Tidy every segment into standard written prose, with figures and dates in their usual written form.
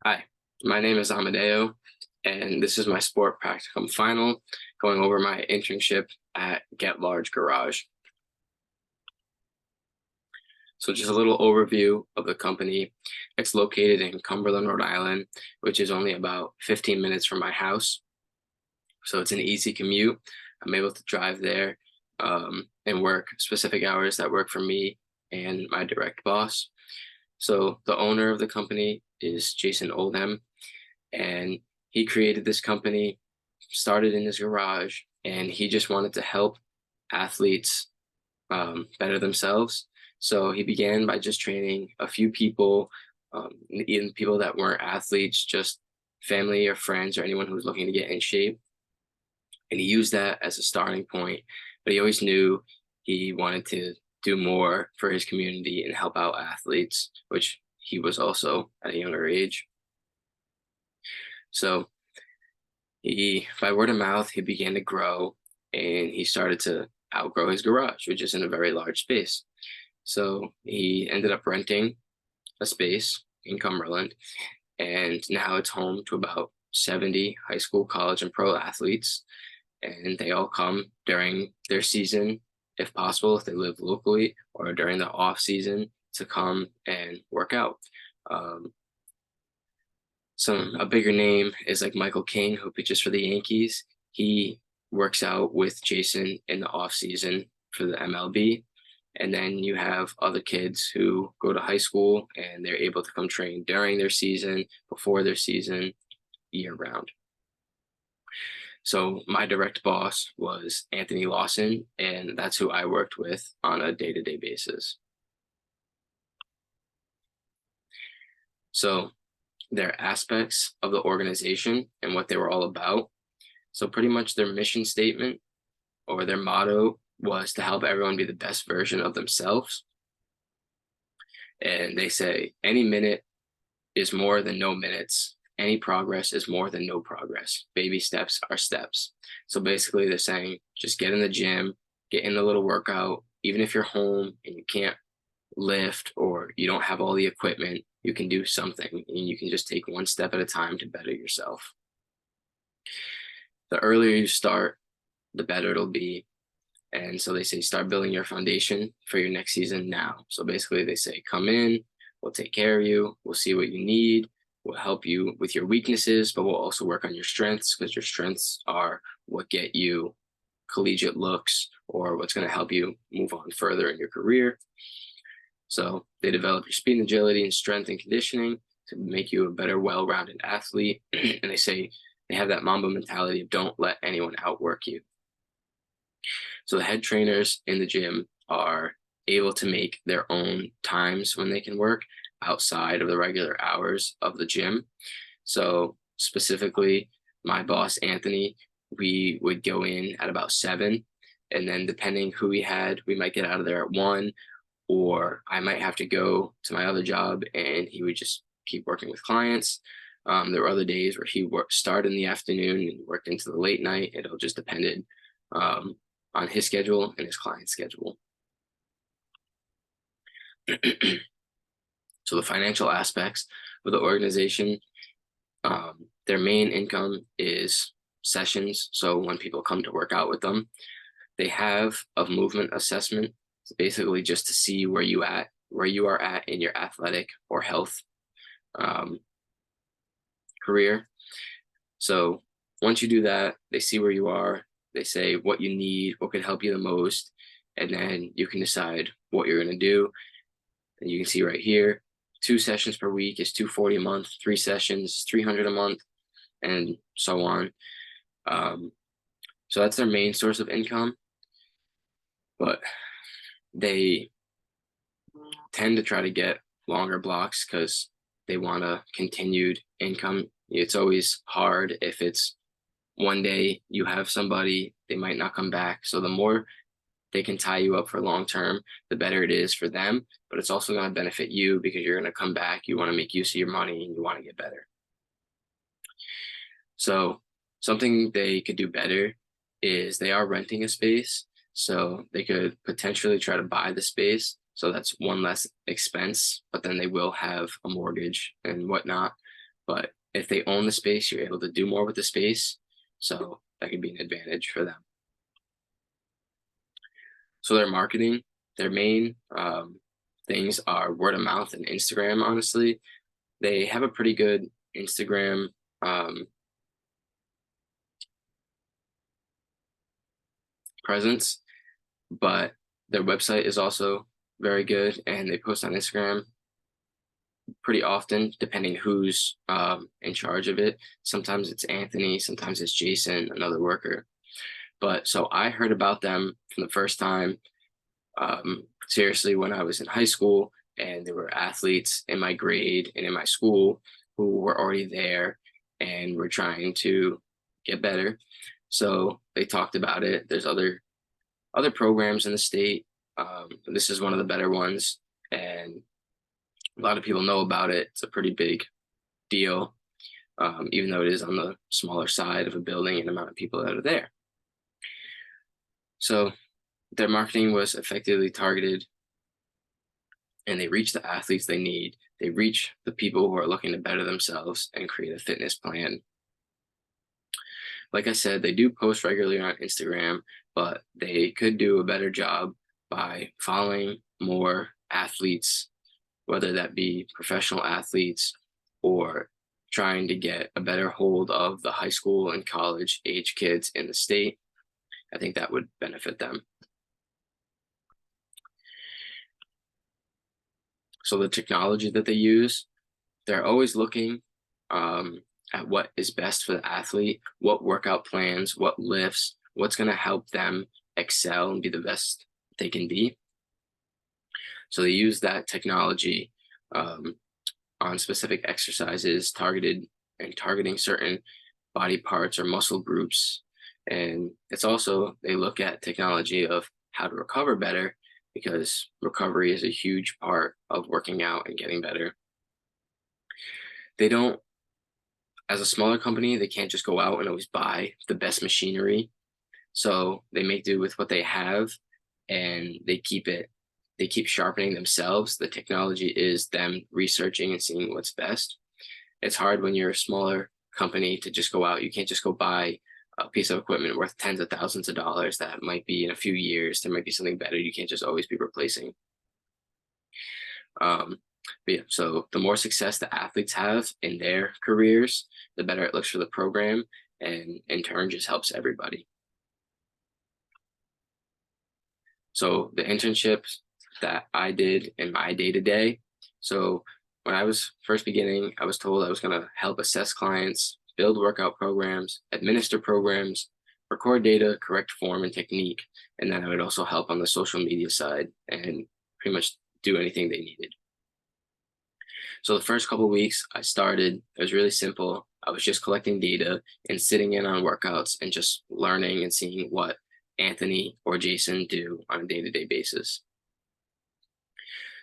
Hi, my name is Amadeo, and this is my sport practicum final, going over my internship at Get Large Garage. So just a little overview of the company. It's located in Cumberland, Rhode Island, which is only about 15 minutes from my house. So it's an easy commute. I'm able to drive there and work specific hours that work for me and my direct boss. So the owner of the company is Jason Oldham, and he created this company, started in his garage, and he just wanted to help athletes better themselves. So he began by just training a few people, even people that weren't athletes, just family or friends or anyone who was looking to get in shape. And he used that as a starting point, but he always knew he wanted to do more for his community and help out athletes, which he was also at a younger age. So by word of mouth, he began to grow, and he started to outgrow his garage, which isn't a very large space. So he ended up renting a space in Cumberland, and now it's home to about 70 high school, college, and pro athletes. And they all come during their season, if possible, if they live locally, or during the off season to come and work out. Um, a bigger name is like Michael King, who pitches for the Yankees. He works out with Jason in the off season for the MLB. And then you have other kids who go to high school and they're able to come train during their season, before their season, year round. So my direct boss was Anthony Lawson, and that's who I worked with on a day-to-day basis. So there are aspects of the organization and what they were all about. So pretty much their mission statement or their motto was to help everyone be the best version of themselves. And they say any minute is more than no minutes. Any progress is more than no progress. Baby steps are steps. So basically they're saying just get in the gym, get in a little workout. Even if you're home and you can't lift or you don't have all the equipment, you can do something, and you can just take one step at a time to better yourself. The earlier you start, the better it'll be. And so they say start building your foundation for your next season now. So basically they say come in, we'll take care of you, we'll see what you need, we'll help you with your weaknesses, but we'll also work on your strengths, because your strengths are what get you collegiate looks or what's going to help you move on further in your career. So they develop your speed and agility and strength and conditioning to make you a better, well-rounded athlete. And they say they have that Mamba mentality of don't let anyone outwork you. So the head trainers in the gym are able to make their own times when they can work outside of the regular hours of the gym. So specifically, my boss, Anthony, we would go in at about 7. And then depending who we had, we might get out of there at 1, or I might have to go to my other job and he would just keep working with clients. There were other days where he started in the afternoon and worked into the late night. It all just depended on his schedule and his client's schedule. So the financial aspects of the organization, their main income is sessions. So when people come to work out with them, they have a movement assessment. It's basically just to see where you are at in your athletic or health career. So once you do that, they see where you are. They say what you need, what could help you the most, and then you can decide what you're going to do. And you can see right here, 2 sessions per week is $240 a month, 3 sessions, $300 a month, and so on. So that's their main source of income, but they tend to try to get longer blocks because they want a continued income. It's always hard if it's one day you have somebody, they might not come back. So the more they can tie you up for long term, the better it is for them. But it's also going to benefit you because you're going to come back. You want to make use of your money and you want to get better. So something they could do better is they are renting a space. So they could potentially try to buy the space. So that's one less expense, but then they will have a mortgage and whatnot. but if they own the space, you're able to do more with the space. So that could be an advantage for them. So their marketing, their main things are word of mouth and Instagram, honestly. They have a pretty good Instagram presence, but their website is also very good, and they post on Instagram pretty often, depending who's in charge of it. Sometimes it's Anthony, sometimes it's Jason, another worker. But so I heard about them from the first time, seriously, when I was in high school, and there were athletes in my grade and in my school who were already there and were trying to get better. So they talked about it. There's other programs in the state. This is one of the better ones, and a lot of people know about it. It's a pretty big deal, even though it is on the smaller side of a building and amount of people that are there. So their marketing was effectively targeted, and they reach the athletes they need. They reach the people who are looking to better themselves and create a fitness plan. Like I said, they do post regularly on Instagram, but they could do a better job by following more athletes, whether that be professional athletes or trying to get a better hold of the high school and college age kids in the state. I think that would benefit them. So the technology that they use, they're always looking at what is best for the athlete, what workout plans, what lifts, what's going to help them excel and be the best they can be. So they use that technology on specific exercises targeting certain body parts or muscle groups. And it's also, they look at technology of how to recover better, because recovery is a huge part of working out and getting better. They don't, as a smaller company, they can't just go out and always buy the best machinery. So they make do with what they have, and they keep sharpening themselves. The technology is them researching and seeing what's best. It's hard when you're a smaller company to just go out. You can't just go buy a piece of equipment worth tens of thousands of dollars that might be in a few years. There might be something better. You can't just always be replacing. But yeah, so the more success the athletes have in their careers, the better it looks for the program, and in turn just helps everybody. So the internships that I did in my day-to-day. So when I was first beginning, I was told I was going to help assess clients, build workout programs, administer programs, record data, correct form and technique, and then I would also help on the social media side and pretty much do anything they needed. So the first couple of weeks it was really simple. I was just collecting data and sitting in on workouts and just learning and seeing what Anthony or Jason do on a day-to-day basis.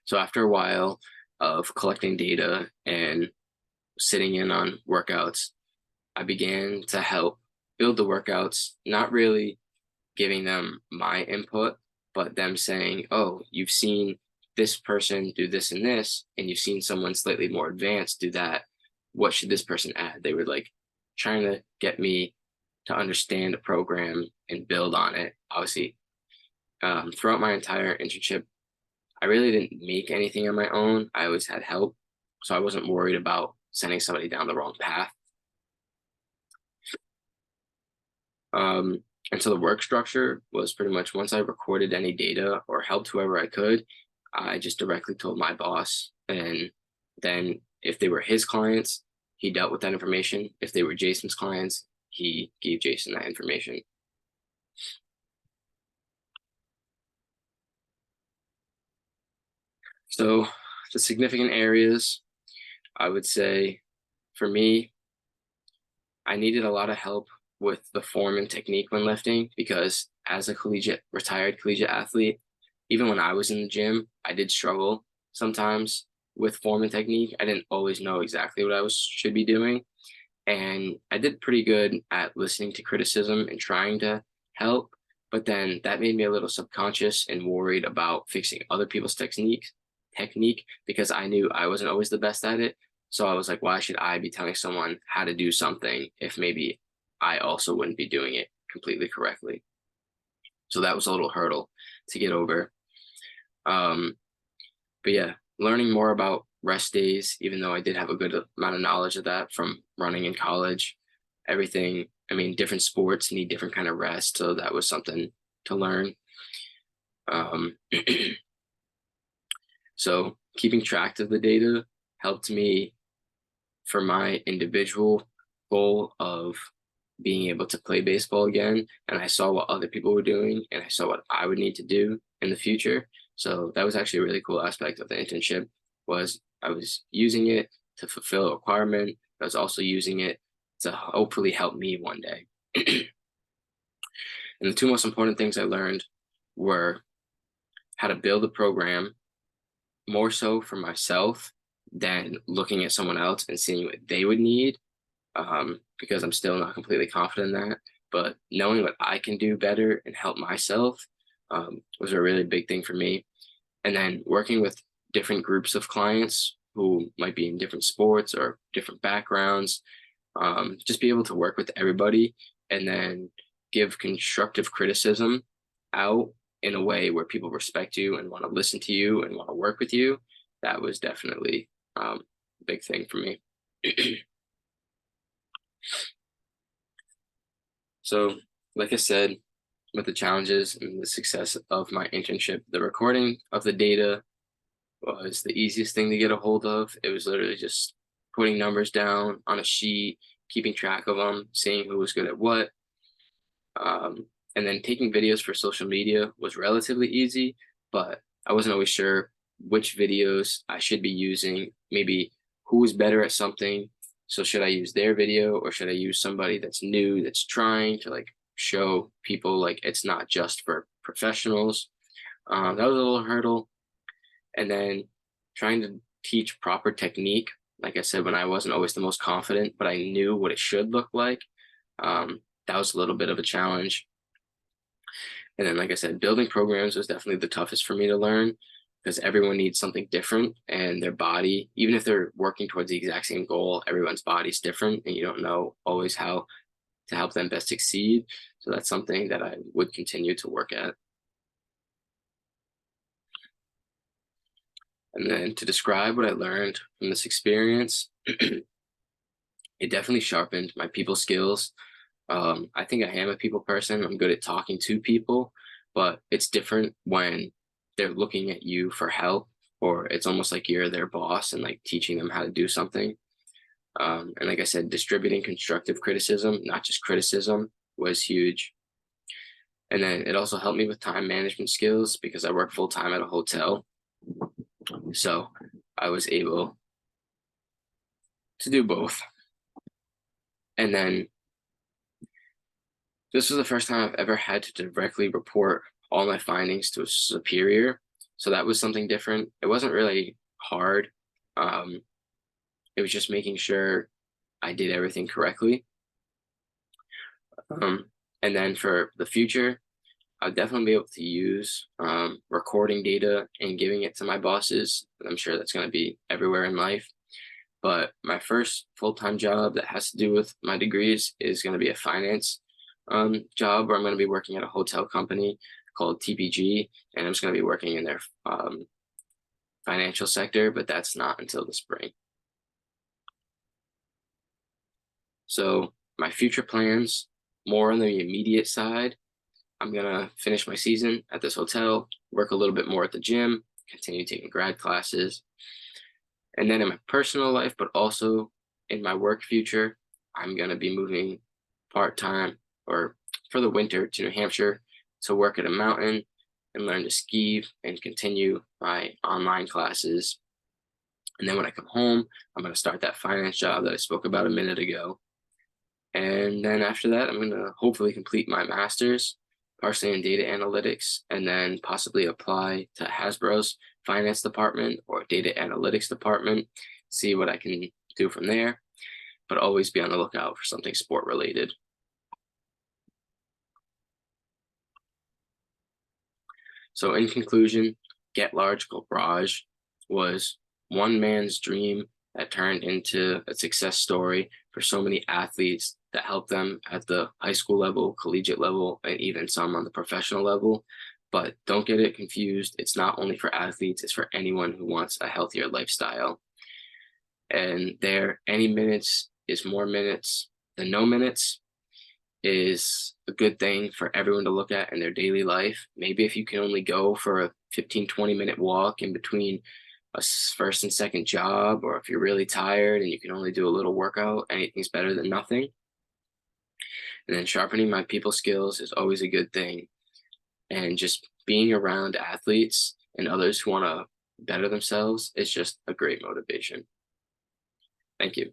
So after a while of collecting data and sitting in on workouts, I began to help build the workouts, not really giving them my input, but them saying, oh, you've seen this person do this and this, and you've seen someone slightly more advanced do that. What should this person add? They were like trying to get me to understand the program and build on it. Obviously, throughout my entire internship, I really didn't make anything on my own. I always had help, so I wasn't worried about sending somebody down the wrong path. And so the work structure was pretty much, once I recorded any data or helped whoever I could, I just directly told my boss. And then if they were his clients, he dealt with that information. If they were Jason's clients, he gave Jason that information. So the significant areas, I would say, for me, I needed a lot of help with the form and technique when lifting, because as a retired collegiate athlete, even when I was in the gym, I did struggle sometimes with form and technique. I didn't always know exactly what should be doing. And I did pretty good at listening to criticism and trying to help. But then that made me a little subconscious and worried about fixing other people's technique, because I knew I wasn't always the best at it. So I was like, why should I be telling someone how to do something if maybe I also wouldn't be doing it completely correctly? So that was a little hurdle to get over. Um, but yeah, learning more about rest days, even though I did have a good amount of knowledge of that from running in college, everything, I mean, different sports need different kind of rest. So that was something to learn. Um, so keeping track of the data helped me for my individual goal of being able to play baseball again. And I saw what other people were doing and I saw what I would need to do in the future. So that was actually a really cool aspect of the internship was I was using it to fulfill a requirement. I was also using it to hopefully help me one day. And the two most important things I learned were how to build a program more so for myself than looking at someone else and seeing what they would need, because I'm still not completely confident in that. But knowing what I can do better and help myself was a really big thing for me. And then working with different groups of clients who might be in different sports or different backgrounds, just be able to work with everybody and then give constructive criticism out in a way where people respect you and want to listen to you and want to work with you. That was definitely a big thing for me. So, like I said, with the challenges and the success of my internship, the recording of the data was the easiest thing to get a hold of. It was literally just putting numbers down on a sheet, keeping track of them, seeing who was good at what. And then taking videos for social media was relatively easy, but I wasn't always sure which videos I should be using, maybe who is better at something. So should I use their video or should I use somebody that's new, that's trying to like show people like it's not just for professionals? That was a little hurdle. And then trying to teach proper technique. Like I said, when I wasn't always the most confident, but I knew what it should look like. That was a little bit of a challenge. And then, like I said, building programs was definitely the toughest for me to learn because everyone needs something different and their body, even if they're working towards the exact same goal, everyone's body's different and you don't know always how to help them best succeed. So that's something that I would continue to work at. And then to describe what I learned from this experience, it definitely sharpened my people skills. I think I am a people person. I'm good at talking to people, but it's different when they're looking at you for help, or it's almost like you're their boss and like teaching them how to do something. And like I said, distributing constructive criticism, not just criticism, was huge. And then it also helped me with time management skills because I work full time at a hotel. So I was able to do both. And then this was the first time I've ever had to directly report all my findings to a superior. So that was something different. It wasn't really hard. Um, it was just making sure I did everything correctly. Um, and then for the future, I'll definitely be able to use recording data and giving it to my bosses. I'm sure that's going to be everywhere in life. But my first full-time job that has to do with my degrees is going to be a finance job where I'm going to be working at a hotel company called TPG, and I'm just going to be working in their financial sector, but that's not until the spring. So my future plans, more on the immediate side, I'm going to finish my season at this hotel, work a little bit more at the gym, continue taking grad classes. And then in my personal life, but also in my work future, I'm going to be moving part-time or for the winter to New Hampshire to work at a mountain and learn to ski and continue my online classes. And then when I come home, I'm going to start that finance job that I spoke about a minute ago. And then after that, I'm going to hopefully complete my master's, partially in data analytics, and then possibly apply to Hasbro's finance department or data analytics department, see what I can do from there, but always be on the lookout for something sport related. So in conclusion, Get Large, Go Barrage was one man's dream that turned into a success story for so many athletes that help them at the high school level, collegiate level, and even some on the professional level. But don't get it confused. It's not only for athletes, it's for anyone who wants a healthier lifestyle. And there, any minutes is more minutes than no minutes is a good thing for everyone to look at in their daily life. Maybe if you can only go for a 15-20 minute walk in between a first and second job, or if you're really tired and you can only do a little workout, anything's better than nothing. And then sharpening my people skills is always a good thing. And just being around athletes and others who want to better themselves is just a great motivation. Thank you.